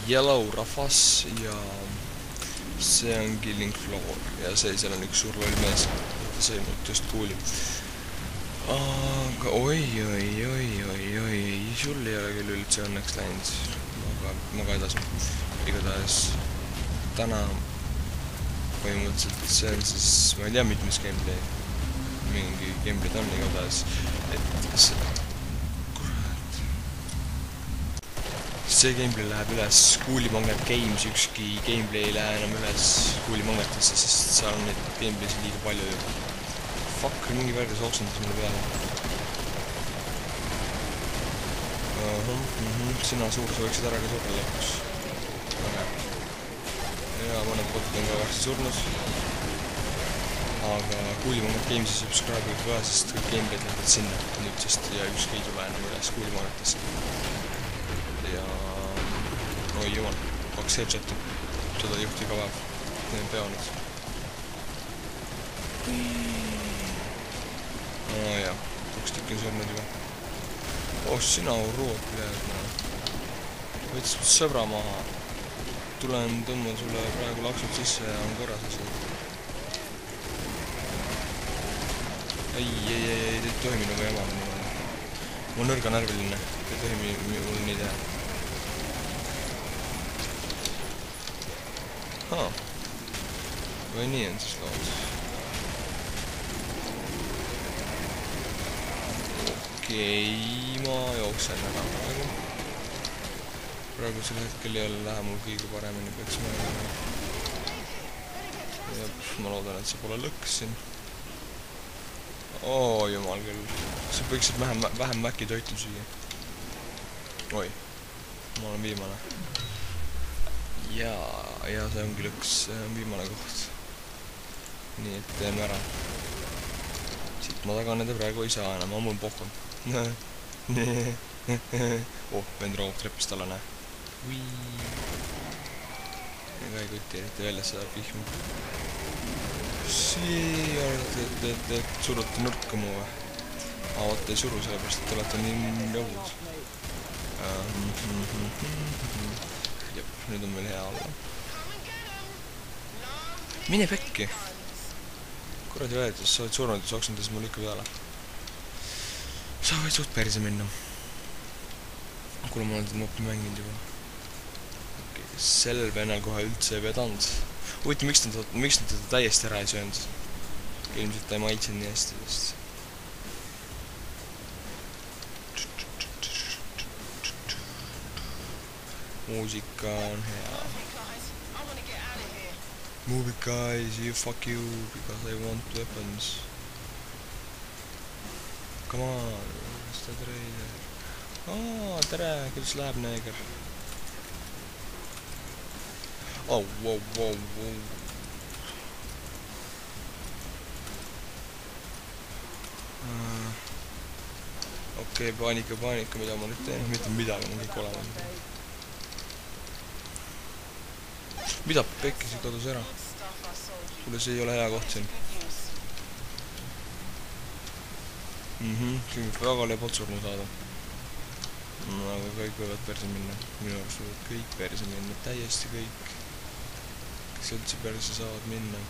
Yellow rahvas ja see on Killing Floor ja seal on üks suur loll mees, see nüüd just kuulib. Aga oi, sul ei ole küll üldse õnneks läinud, ma ka edasi. Igatahes täna põhimõtteliselt see on siis, ma ei tea mitmes gameplay, mingi gameplay on igatahes, et see gameplay läheb üles Cooli Magnet Games, ükski gameplay ei lähe enam üles Cooli Magnetisse, sest seal on neid gameplay'sid liiga palju juba. Fuck, mingi väärdes oksendas mulle peale. Sina suur, sa võiksid ära ka surra lõpuks. Ja mõned botid on ka varsti surnud. Aga Cooli Magnet Gamesi subscribe'id ka, sest kõik gameplay'd lähevad sinna nüüdsest ja ükski ei tule enam üles Cooli Magnetisse. Ja oi jumal, 2 headshot'i, seda juhti ka vaev, need peonid. Jah, 2 tükki on surnud juba. Sina rood pidanud, võtsid sõbra maha. Tulen, tõmban sulle praegu laksud sisse ja on korras asjad. Ei, te ei tohi minuga jama. Ma on nõrganärviline, te ei tohi mul nii teha. Või nii on siis lood. Okei, ma jooksen ära praegu. Praegusel hetkel ei ole lähe mul kõige paremini, peaks ma olema. Ma loodan, et see pole lõks siin. Jumal küll. Sa võiksid vähem mäki toitu süüa. Oi, ma olen viimane. Ja see ongi lõks, see on viimane koht. Nii, et teeme ära. Siit ma taganeda praegu ei saa enam, ammu on pohkon. Vend roogub trepist alla, näe. Ega ei kuti eriti välja seda pihmu. Arvate, et surute nurka mu või? Vaata ei suru, sellepärast, et olete nii jõud. Jep, nüüd on meil hea olla. Mine pekki! Kuradi väetus, sa oled surnud ja sa oksendas mul ikka peale. Sa võid suht perse minna. Kuule, ma olen teda noppi mänginud juba. Sel vennal kohe üldse ei vedanud. Huvitav, miks nad teda täiesti ära ei söönud? Ilmselt ta ei maitsenud nii hästi vist. Muusika on hea. Move it guys, fuck you, because I want weapons. Come on, seda treiler. Tere, kuidas läheb neeger? Wow. Okei, paanika, mida ma nüüd teen? Mitte midagi, ma kõik olema. Mida pekkisi kadus ära? Kuule, see ei ole hea koht siin. Siin väga lebot surnu saada. Aga kõik võivad perse minna. Minu arust võivad kõik perse minna. Täiesti kõik. Kes üldse perse saavad minna.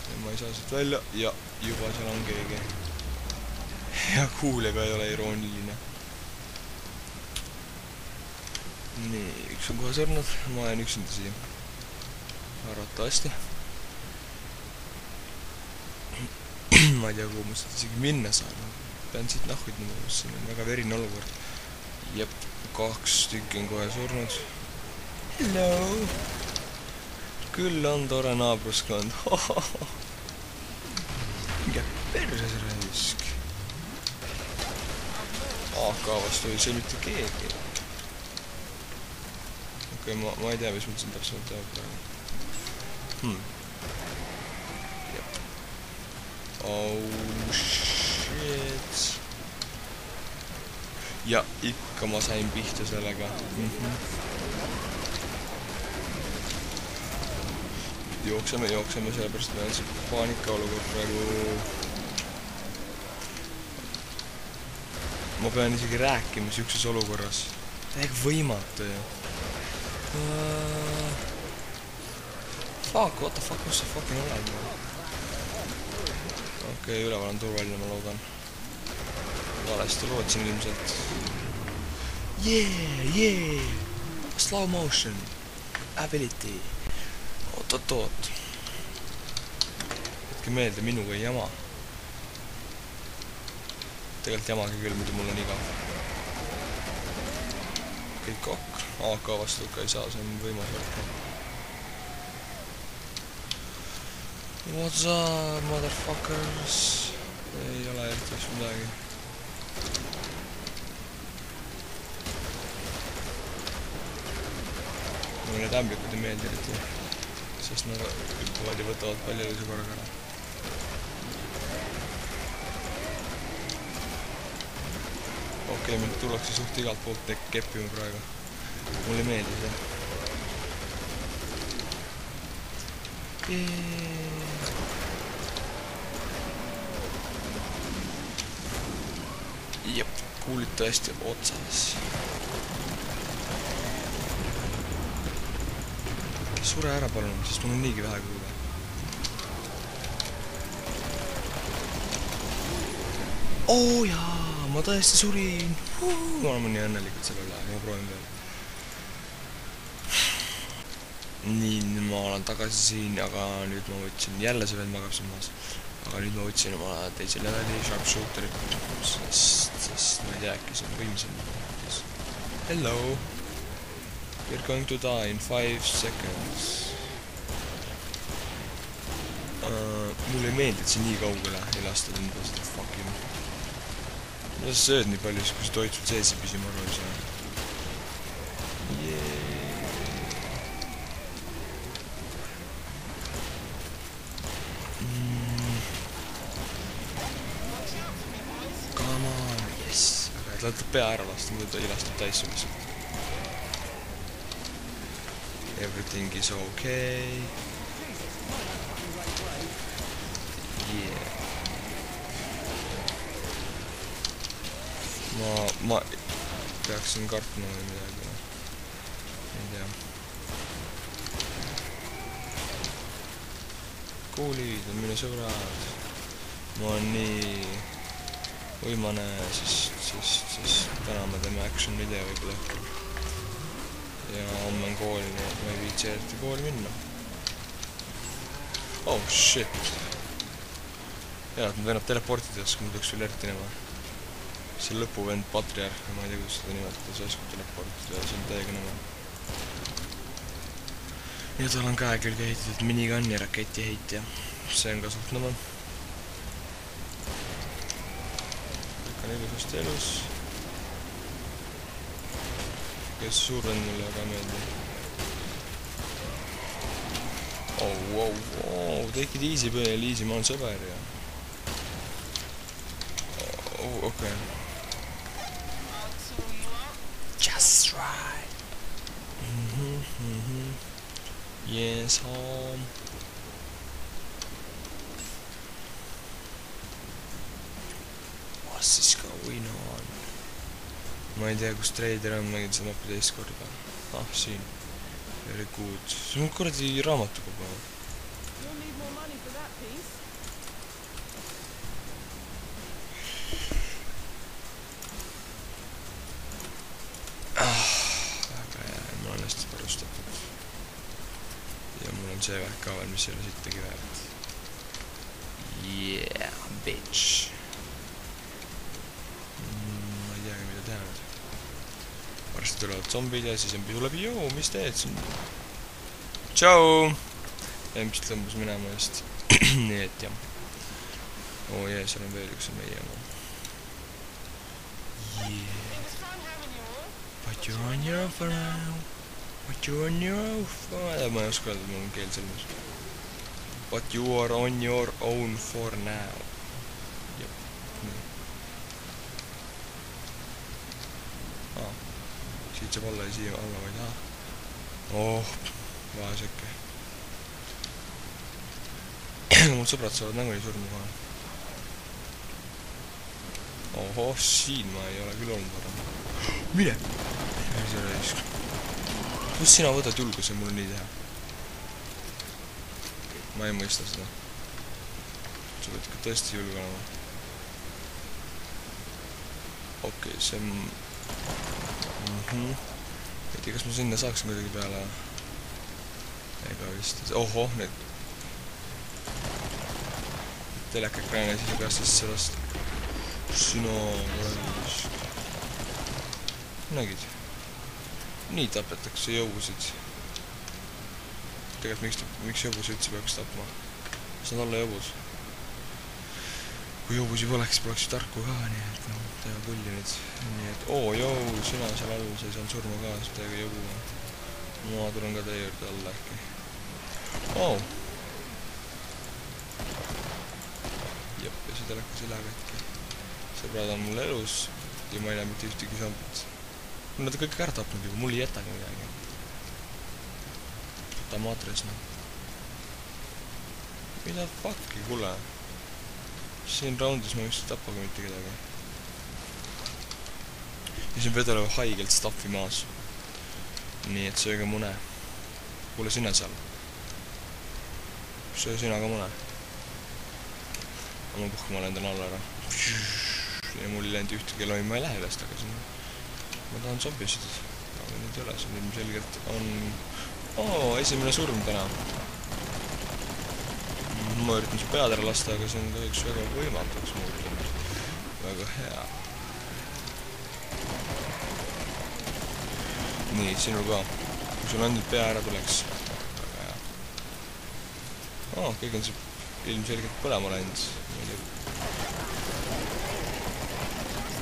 Ja ma ei saa siit välja. Ja juba seal on keegi. Ja kuulega ei ole irooniline. Nii, üks on kohe surnud. Ma jään üksinda siia. Arvatavasti. Ma ei tea, kuhu ma seda isegi minna saan. Pean siit nahkuid nimelt, siin on väga verine olukord. Jep, 2 tükki on kohe surnud. Hello! Küll on tore naabruskond. Minge perses raisk. AK vastu ei see mitte keegi. Okei, ma ei tea, mis mul siin täpsemalt teeb praegu. Jep. Shit. Ja ikka ma sain pihta sellega. Jookseme, sellepärast meil on see paanika olukord praegu. Ma pean isegi rääkima siukses olukorras. täiega võimatu ju. Fuck, what the fuck, kus see fucking oled? Okei, üleval on turvaline, ma loodan. Valesti lootsin ilmselt. Yeah! Slow motion. Ability. Oot. Võtke meelde, minuga ei jama. Tegelikult jamagi küll, muidu mul on igav. Kõik kokk. AK vastu ka ei saa, see on võimas võrk. What's up, motherfuckers? Ei ole eriti vist midagi. Mulle need ämblikud ei meeldi eriti, sest nad hüppavad ja võtavad palju eluse korraga ära. Okei, mind tullakse suht igalt poolt keppima praegu. Mulle ei meeldi see. Jep, kuulid tõesti otsas. Sure ära palun, sest mul on niigi vähe kuule. Oo jaa, ma tõesti surin. Ma olen nii õnnelikult selle üle, ma proovin veel. Nii, ma olen tagasi siin, aga nüüd ma võtsin, jälle see vend magab siin maas. Aga nüüd ma võtsin oma teise leveli sharpshooterit, sest ma ei tea, äkki see on võimsam. Hello! You're going to die in 5 seconds. Mulle ei meeldi, et see nii kaugele ei lasta tunda seda fucking. Mida sa sööd nii palju, kui see toit sul sees ei püsi, ma arvan, see. Come on, yes. Aga et laata pea ära lasta, muidu ta ilastab täis sul lihtsalt. Everything is okay. Yeah. Ma peaksin kartma või midagi. Ei tea. Kuulid on minu sõbrad. Ma olen nii võimane, sest täna me teeme action video võib-olla õhtul. Ja homme on kool, nii et ma ei viitsi eriti kooli minna. Oh shit. Jaa, et ma teenab teleportides, kui ma peaks veel eriti näma. See lõpuvend patriarh, ma ei tea, kuidas seda nimetada, see oskab teleportida ja see on täiega näma. Ja tal on käe külge ehitatud minigun ja raketiheitja. See on ka suht näma. Kõik on ilusasti elus. Kes suurend mulle väga meeldi. Oh, wow, take it easy, põel, easy, ma olen sõber ja. Oh, okei. Just right. Yes, home. What's this going on? Ma ei tea, kus treider on, ma tegin seda mappi teist korda. Ah, siin. Very good. See on kuradi raamatukogu. Väga hea, mul on hästi parustatud. Ja mul on see vähk ka veel, mis ei ole sittagi väärt. Yeah, bitch. Ma ei teagi, mida teha nüüd. Varsti tulevad zombid ja siis empi tuleb, joo, mis teed siin? Tšau! Empist lõmbus minema just. Nii et jah. Oo jee, seal on veel üks meie oma. Yeah. But you're on your own for now. But you're on your own for now. Ma ei oska öelda, mul on keel selmas. But you are on your own for now. Jep. Nii. Siit saab alla ja siia alla vaid, Oh, vaeseke. Mul sõbrad saavad nagunii surma kohe. Ohoh, siin ma ei ole küll olnud varem. Mine! Perse raisk. Kust sina võtad julguse mul nii teha? Ma ei mõista seda. Sa võid ka tõesti julge olema. Okei, see on... ei tea, kas ma sinna saaksin kuidagi peale? Ega vist... Ohoh, need... telekaekraani siis ei peaks sisse lasta. Sina raisk. Nägid? Nii tapetakse jõugusid. Tegelikult miks jõugusi üldse peaks tapma? See on olla jõubus. Kui jõubusi poleks ju tarku ka, nii et noh, teha kulli nüüd. Nii et, jõu, sina seal all, sa ei saanud surma ka, siis täiega jõuga. Ma tulen ka teie juurde alla äkki. Jep, ja see telekas ei lähe äkki. Sõbrad on mul elus ja ma ei näe mitte ühtegi samt. Nad on kõik ära tapnud juba, mul ei jätagi midagi. Võta maatres, noh. Mida fucki, kuule. Siin raundis ma vist tappaga mitte kedagi. Ja siin vedelev haigelt staffi maas. Nii et sööge mune. Kuule sina seal. Söö sina ka mune. Ma puhku ma lendan alla ära. Ja mul ei läinud ühtegi loim, ma ei lähe üles tagasi. Ma tahan zombisid, aga nüüd ei ole, see on ilmselgelt on... esimene surm täna. Ma üritan su pead ära lasta, aga see on kahjuks väga võimatuks muutunud. Väga hea. Nii, sinul ka. Kui sul ainult pea ära tuleks. Väga hea. Kõik on see ilmselgelt põlema läinud.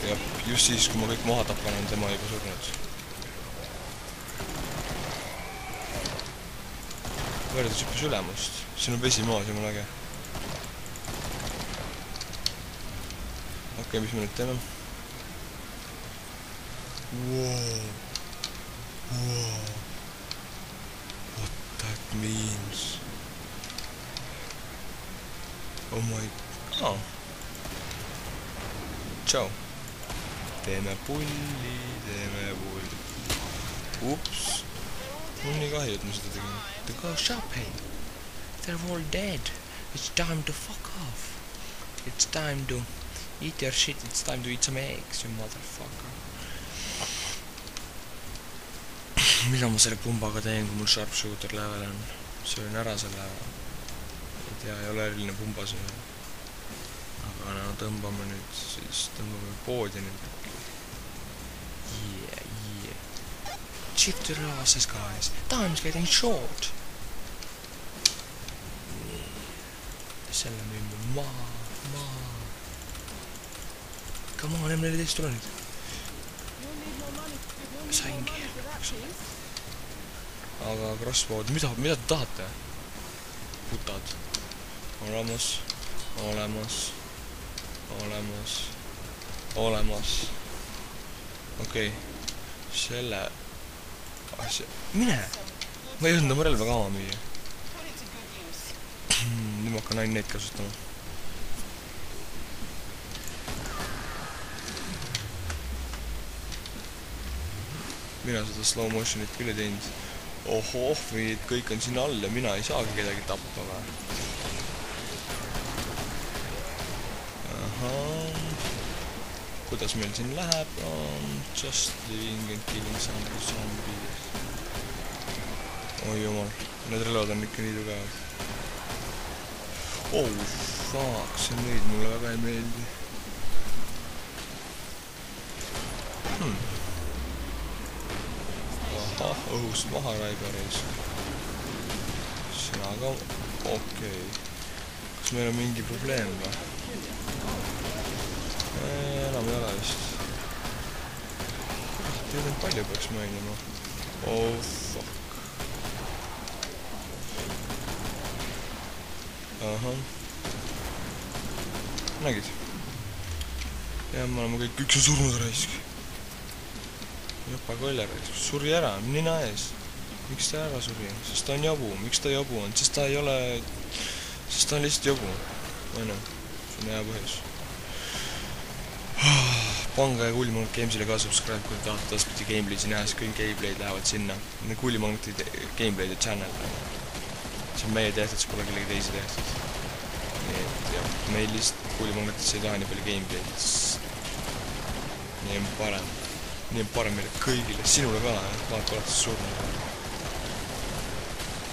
Ja just siis, kui ma kõik maha tapan, on tema juba surnud. Võrdus hüppes ülemust. Siin on vesi maas ja mul äge. Okei, mis me nüüd teeme? Wow. What that means? Oh my... Tšau. Teeme pulli. Ups. Mul nii kahju, et ma seda tegin. To go shopping. They're all dead. It's time to fuck off. It's time to eat your shit. It's time to eat some eggs, you motherfucker. Mida ma selle pumbaga teen, kui mul sharpshooter level on? Söön ära selle. Ei tea, ei ole eriline pumba see. Aga no tõmbame nüüd, siis tõmbame poodi nüüd. Yeah. Chip to the losses, guys. Time's getting short. Selle müüme maa. Come on, M14 tule nüüd. Saingi. Aga crossbow'd, mida te tahate? Putad. Olemas. Okei. Selle asja... Mine! Ma ei jõudnud oma relva kaama müüa. Nüüd ma hakkan ainult neid kasutama. Mina seda slow motionit küll ei teinud. Ohoh, kõik on siin all ja mina ei saagi kedagi tappa või. Kuidas meil siin läheb? Just living and killing some zombies. Oi jumal, need relvad on ikka nii tugevad. Fuck, see neid mulle väga ei meeldi. Ahah, õhust maha raibareis. Sina ka... Okei. Kas meil on mingi probleem või? Enam ei ole vist. Teid on palju peaks mainima. Fuck. Ahah. Nägid? Ja me oleme kõik üks on surnud raisk. Jopa kolja raisk. Suri ära, nina ees. Miks ta ära suri? Sest ta on jabu. Miks ta jabu on? Sest ta ei ole... Sest ta on lihtsalt jabu. Või noh, see on hea põhjus. pange Kuulimagnet Gamesile ka subscribe, kui te tahate taspidi gameplay'si näha, siis kõik gameplay'd lähevad sinna. Kuulimagneti gameplay'de channel. See on meie tehtud, siis pole kellegi teisi tehtud. Nii et jah, meil lihtsalt Kuulimagnetis ei taha nii palju gameplay'd. Nii on parem. Nii on parem meile kõigile. Sinule ka, vaata oled surnud.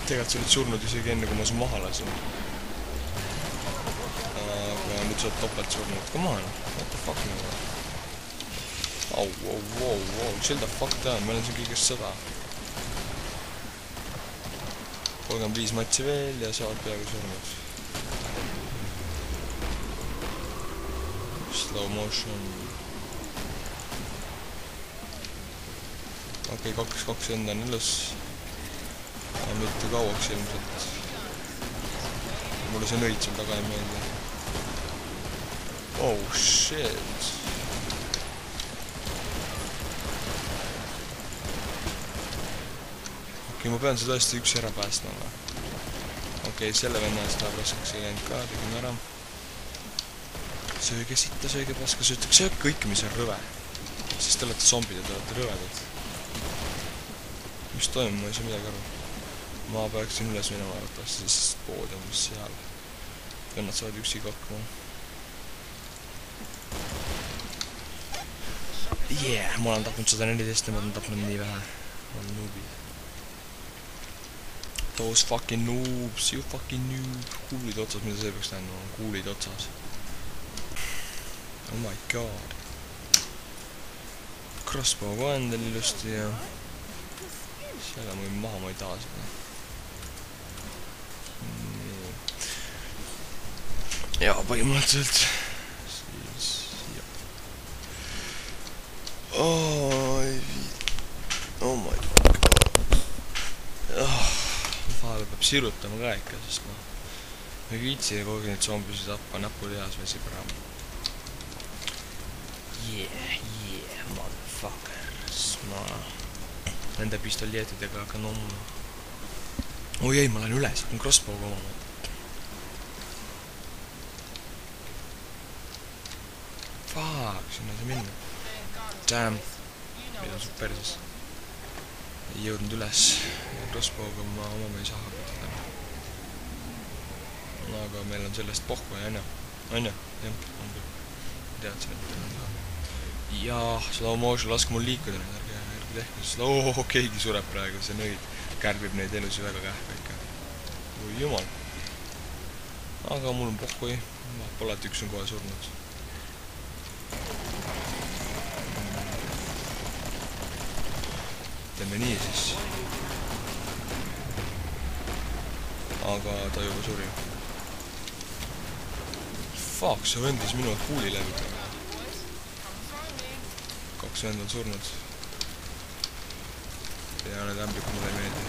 Tegelikult sa olid surnud isegi enne, kui ma su maha lasin. Aga nüüd sa oled topelt surnud. Come on, what the fuck nagu. Au, chill the fuck down, ma olen siin kõigest 100. 35 matši veel ja sa oled peaaegu surnud. Slow motion. Okei, 2-2 enda on ülles. Mitte kauaks ilmselt. Mulle see nõid seal taga ei meeldi. Oh shit. Okei, ma pean seda tõesti üksi ära päästma. Okei, selle venna eest läheb raskeks ei läinud ka, tegime ära. Sööge sitta, sööge paska, sööge kõike, mis on rõve. Sest te olete zombid ja te olete rõvedad. Mis toimub, ma ei saa midagi aru. Ma peaksin üles minema arvatavasti, sest pood on mis seal. Vennad saavad üksi kakkuma. Yeah, ma olen tapnud 114 ja ma olen tapnud nii vähe. Ma olen noobid. Those fucking noobs, you fucking noob. Kuulid otsas, mida see peaks tähendama? Kuulid otsas. Oh my god. Crossbow ka endal ilusti ja... Selle ma võin maha, ma ei taha seda. Jaa, põhimõtteliselt. Siis, jah. Oh my god. Vahel peab sirutama ka ikka, sest ma ei viitsi kogu neid zombisi tappa näppu lihas või sibram. Yeah, motherfuckers. Ma nende pistoljetidega hakkan omma. Oi ei, ma lähen üles, hakkan crossbow'ga omama. Fuck, sinna ei saa minna. Damn. Meil on suht perses. Ei jõudnud üles. Crossbow'ga ma omama ei saa hakata. Aga meil on sellest pohku ja on ju? Jah, on küll. Teadsin, et teil on ka. Jah, slow motion, laske mul liikuda nüüd, ärge tehke. Keegi sureb praegu, see nõid kärbib neid elusi väga kähku ikka. Oi jumal. Aga mul on pohkui. Pole, et üks on kohe surnud. Teeme nii siis. Aga ta juba suri. Fuck, see vendis minu kuuli läbi. 2 vend on surnud. Ja need ämblikud mulle ei meeldi.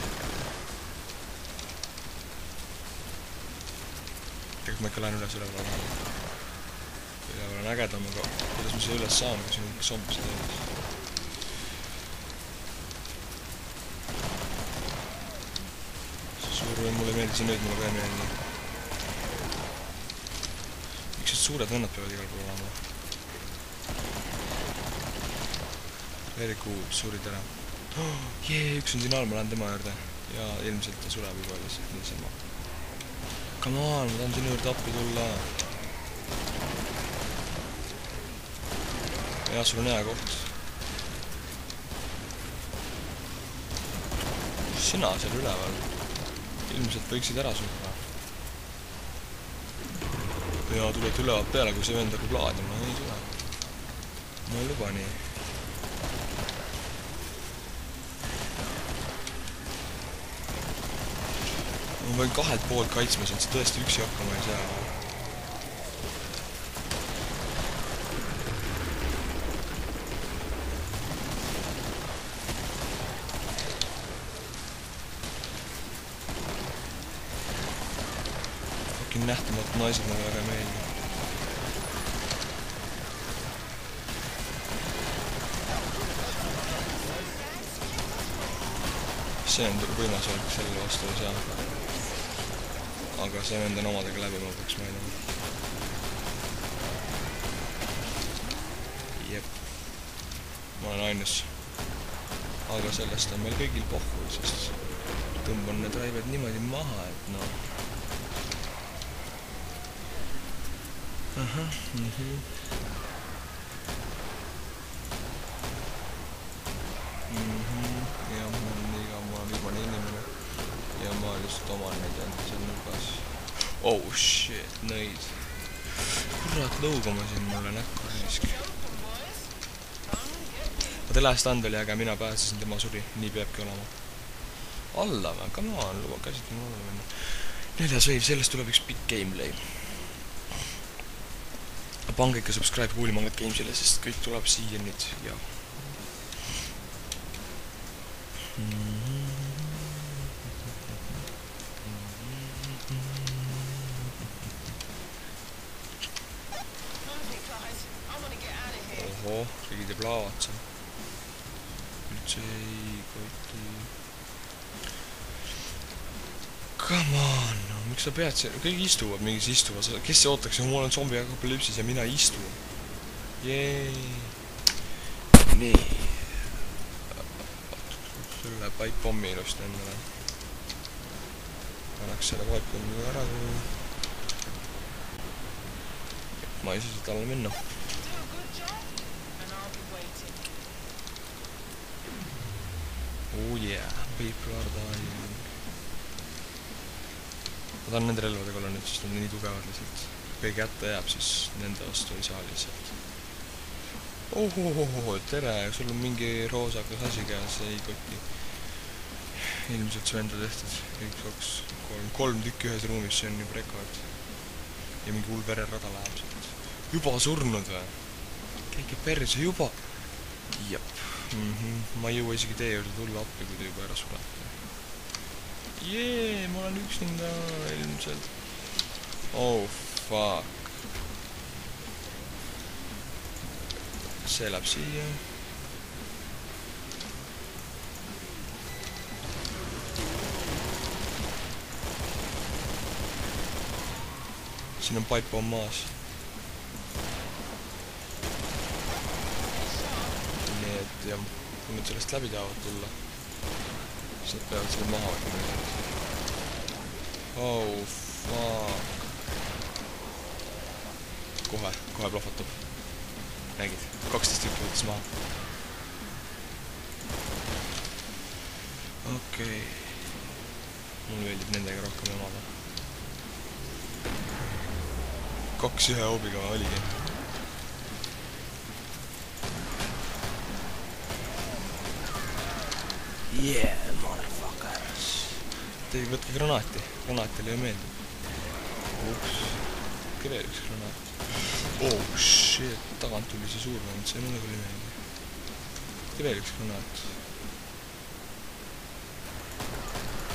Tegelikult ma ikka lähen üles üleval. Üleval on ägedam, aga kuidas ma siia üles saan, kui siin on zombis teemas. Suur või mulle ei meeldi, see nüüd mulle ka ei meeldi. Miks need suured vennad peavad igal pool olema? Very cool, surid ära. Jee, üks on siin all, ma lähen tema juurde. Ja ilmselt ta sureb juba lihtsalt niisama. Come on, ma tahan sinu juurde appi tulla. Ja, sul on hea koht. Sina seal üleval. Ilmselt võiksid ära surra. Ja tuled üleval peale, kui see vend hakkab laadima. Ei tule. Ma ei luba nii. Ma võin kahelt poolt kaitsma, see tõesti üksi hakkama ei saa. Fucking nähtamatu naised mulle väga meeldi. See on võimas olnud, selle vastu ei saa. Aga see vend on omadega läbi, ma peaks mõelema. Jep. ma olen ainus. Aga sellest on meil kõigil pohhu, sest tõmban need raived niimoodi maha, et noh. Ahah, ja ma olen viimane inimene ja ma lihtsalt oman neid enda seal nurgas. Oh shit, nõid. Kurat, lõugamas mulle näkku riisk. The Last Stand oli äge, mina pääsesin, tema suri, nii peabki olema. Alla või, come on, luba käsitlema alla minna. 4. wave, sellest tuleb üks big gameplay. Pange ikka subscribe kuulimangat Gamesile, sest kõik tuleb siia nüüd ja oho, keegi teeb laavad seal. Üldse ei koti. Come on, no, miks sa pead see? Kõik istuvad, mingis istuvad. Kes see ootaks? Mul on zombi apokalüpsis ja mina istun. Jeei. Nii. Selle pipepommi ilusti endale. Annaks selle pipepommi ära, kui ma ei saa siit alla minna. Oh yeah, people are dying. Ma tahan nende relvadega olla nüüd, sest nad on nii tugevad lihtsalt. Kui kätte jääb, siis nende vastu ei saa lihtsalt. Ohohoho, tere, sul on mingi roosakas asi käes, ei koti. Ilmselt su enda tehtud. 1, 2, 3 tükki ühes ruumis, see on juba rekord. Ja mingi hull vererada läheb sealt. Juba surnud või? Keegi perse juba? Jep. Ma ei jõua isegi teie juurde tulla appi, kui te juba ära sulete. Jee, ma olen üksinda ilmselt. Oh, fuck. See läheb siia. Siin on pipe on maas. Nii et jah, kui nüüd sellest läbi tahavad tulla, siis nad peavad selle maha võtma. Oh, fuck. Kohe plahvatab. Nägid, 12 tükki võttes maha. Okei. Mulle meeldib nendega rohkem emada. 2 ühe hoobiga oligi. Yeah, motherfuckers. Teie võtke granaati. Granaatile ei meeldi. Ups. Veel üks granaat. Oh shit, tagant tuli see suur vend, see mulle küll ei meeldi. Veel üks granaat.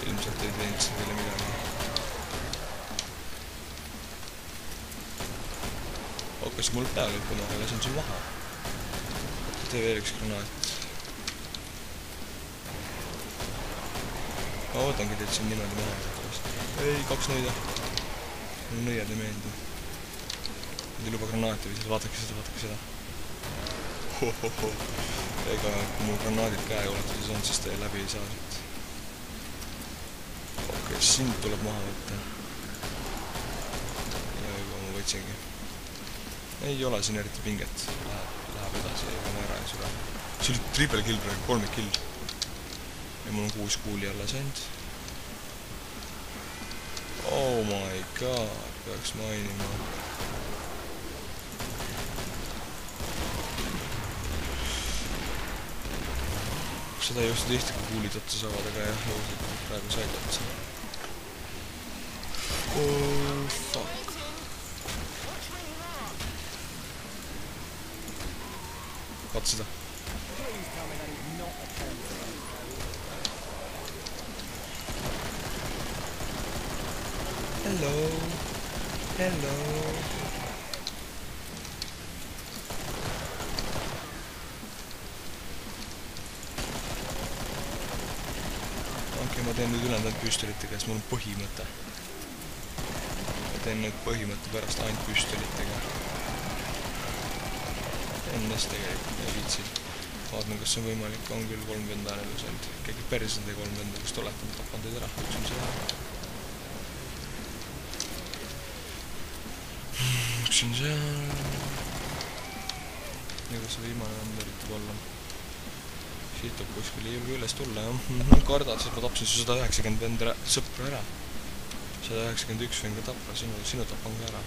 Ilmselt ei teinud see teile midagi. Hakkas mul peale lõppuma, aga lasin sul maha. Tee veel üks granaat. Ma ootangi teid siin niimoodi maha. Ei, 2 nõida. Mul nõiad ei meeldi. Nüüd ei luba granaati või seda, vaadake seda. Hohoho. Ega kui mul granaadid käe ulatuses on, siis ta läbi ei saa siit. Okei, sind tuleb maha võtta. Ja juba ma võtsingi. Ei ole siin eriti pinget. Läheb edasi ja ma ära ei sure. See oli triple kill praegu, 3 kill. Ja mul on 6 kuuli alles ainult. Oh my god, peaks mainima. Seda ei juhtu tihti, kui kuulid otsa saavad, aga jah, praegu said otsa. Oh fuck. Vaata seda. Hello. Hello. Okei, ma teen nüüd ülendanud püstolitega, sest mul on põhimõte. Ma teen nüüd põhimõtte pärast ainult püstolitega. Ennast tegelikult ei viitsi. vaatan, kas see on võimalik, on küll 3 venda on elus ainult. Keegi päris on teie 3 venda, kus te olete, ma tapan teid ära, üks on see vähe. Üks on seal. Ega see viimane vend üritab olla. Siit tuleb kuskil ei julge üles tulla, jah. Kardad, siis ma tapsin su 190 venda sõpra ära. 191 võin ka tapra, sinu tapan ka ära.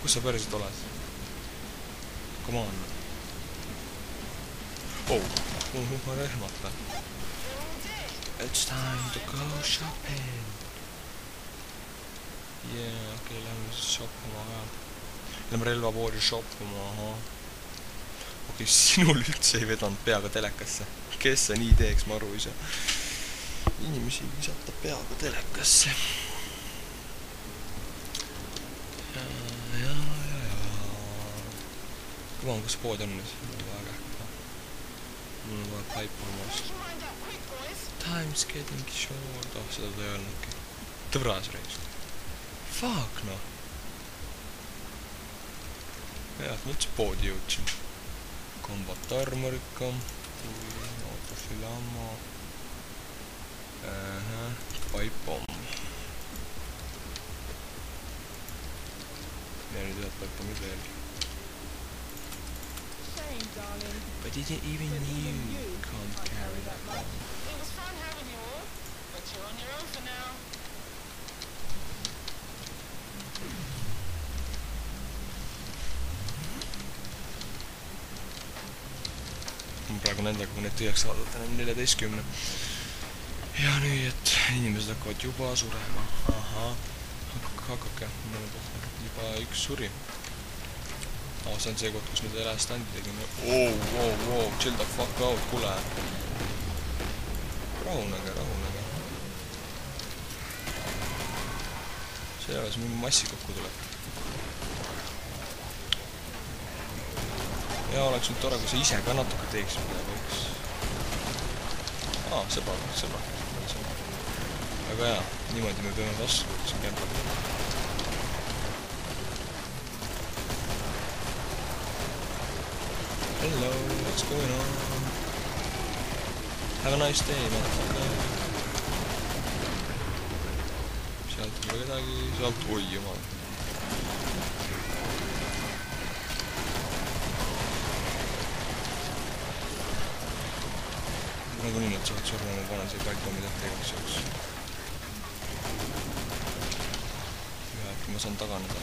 Kus sa päriselt oled? Come on. Oh, ma rehmata. It's time to go shopping. Yeah, okei, lähme siis shoppima ka. Lähme relvapoodi shoppima, aha. Okei, sinul üldse ei vedanud peaga telekasse. Kes see nii teeks, ma aru ei saa. Inimesi visata peaga telekasse. Ja. Come on, kus pood on nüüd? Mul on vaja kähka. Mul on vaja paipa omast. Time's getting short. Oh, seda ta ei öelnudki. Tõvras reis. Fuck, noh. Jah, et mõttes poodi jõudsin. Combat armorika. Autofilama. Paipom. Ja nüüd ühed paipomid veel. But didn't even you can't carry that long. It was fun having you all, but you're on your own for now. Praegu nendega, kui need tühjaks saadata, need 14. Ja nüüd, et inimesed hakkavad juba surema. Aha, hakake, juba üks suri. See on see koht, kus nüüd ära standi tegime. Wow, chill the fuck out, kule. Rahunege. See ei ole, see mingi massi kokku tuleb. Ja oleks nüüd tore, kui sa ise ka natuke teeks midagi üks. Sõbra. Aga jaa, niimoodi me peame vastu siin kämpata. Hello, what's going on? Have a nice day, motherfucker. Sealt ei ole kedagi, sealt, oi jumal. Nagu nii nad saavad surma, ma panen see paikpommid ette igaks jaoks. Ja äkki ma saan taganeda.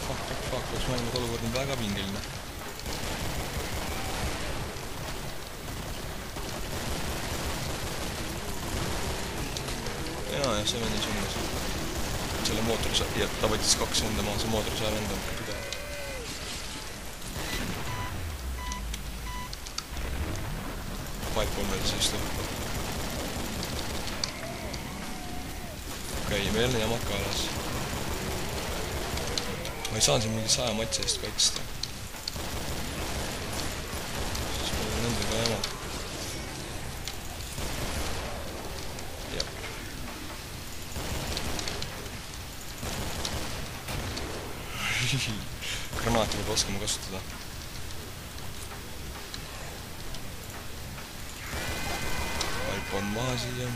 Fuck, oleks maailma olukord on väga pingeline. Ja see vendi sündas. Selle mootori saab, ja ta võttis 2 venda maa, see mootori saab enda pidada. Paip on veel siis tõhku. Okei, meil on jamaka alas. Ma ei saan siin mingi 100 matsi eest kaitsta. Siis meil on nendega jamaka. Granaati peab oskama kasutada. Paip on maha siia.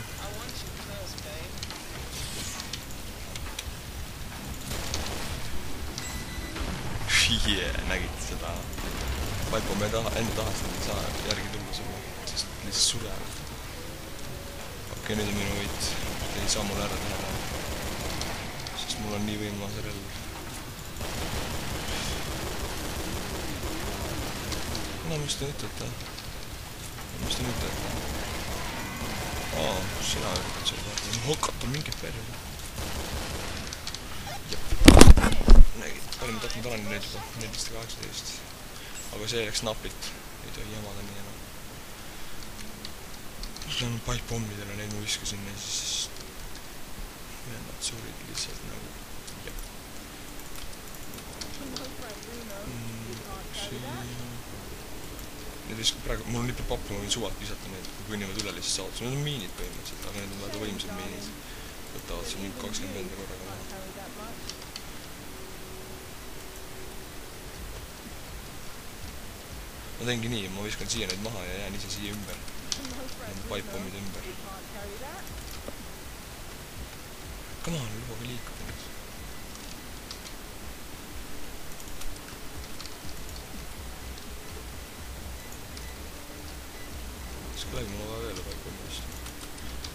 Nägite seda. Paip on meie enda taha, seda ei saa järgi tulla sulle, sest lihtsalt surevad. Okei, nüüd on minu võit. Te ei saa mulle ära teha. Sest mul on nii võimas relv. No, mis te ütlete? Sina üritad seal vaata. Hakata mingit perioodi. Jep. Nägid, olime tapnud alani neid juba. 14-18. Aga see läks napilt. Ei tohi jamada nii enam. Lähme paippommidele, neid ma viskasin ja siis... Nad surid lihtsalt nagu... Jep. Need vist praegu, mul on nii palju pappi, ma võin suvalt visata neid, kui kõnnivad üle lihtsalt saadus. Need on miinid põhimõtteliselt, aga need on väga võimsad miinid. Võtavad seal mingi 20 venda korraga maha. Ma teengi nii, ma viskan siia neid maha ja jään ise siia ümber. Need pipepommid ümber. Come on, lubage liikuda nüüd. Siis läbi mul vaja veel pipepommidest.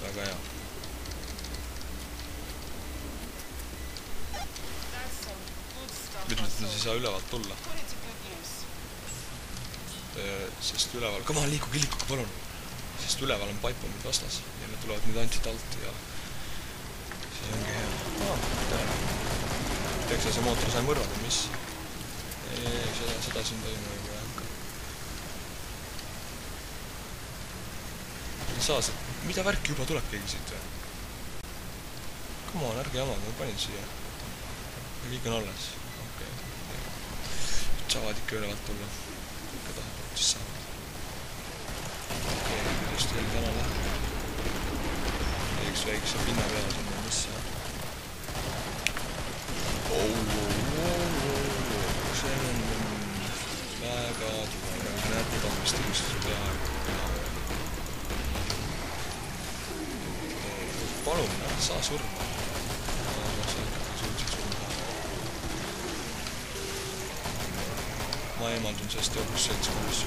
Väga hea. Ütled, et nad ei saa ülevalt tulla. Sest üleval, come on, liikuge, palun. Sest üleval on pipepommid vastas ja need tulevad nüüd antit alt ja see ongi hea. Tere. Texase mootor sai mõrvad või mis? Ei, seda siin toimub ei hakka. Saas, et mida värki juba tuleb keegi siit või? Come on, ärge jamad, ma panin siia. Kõik on alles. Okei. Saavad ikka ülevalt tulla. Ikka tahab, siis saavad. Okei, kuidas teil täna läheb? Üks väikse pinna peal sinna, mis see? See on väga tugev. Näete tapmist üksus peaaegu. Palun, saa surma. Sa ikkagi suutsid surma. Ma eemaldun sellest jõukus seltskonnas.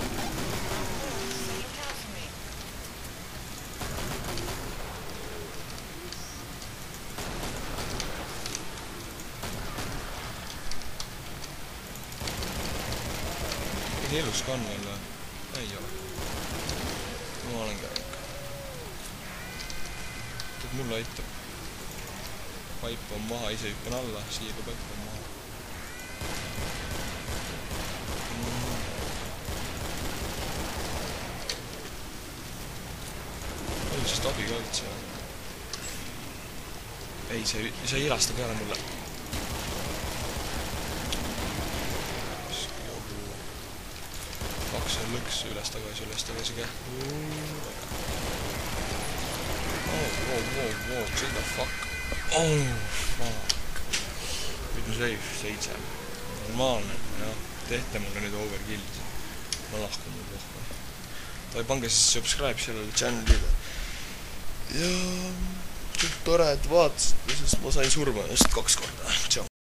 Elus ka on veel või? Ei ole. Ma olen käinud. Tead mulle aitab. Paip on maha, ise hüppan alla, siia ka paip on maha. Oli sest abi ka üldse. Ei, see ei ilasta peale mulle. Kaks on lõks üles tagasi käh. Wow, chill the fuck. Oh, fuck. Nüüd on safe, 7. Normaalne, jah. Tehte mulle nüüd overkill'id. Ma lahkun nüüd kohta. Tai pange siis subscribe sellele channelile. Ja kõik tore, et vaatasite, sest ma sain surma just 2 korda. Tšau.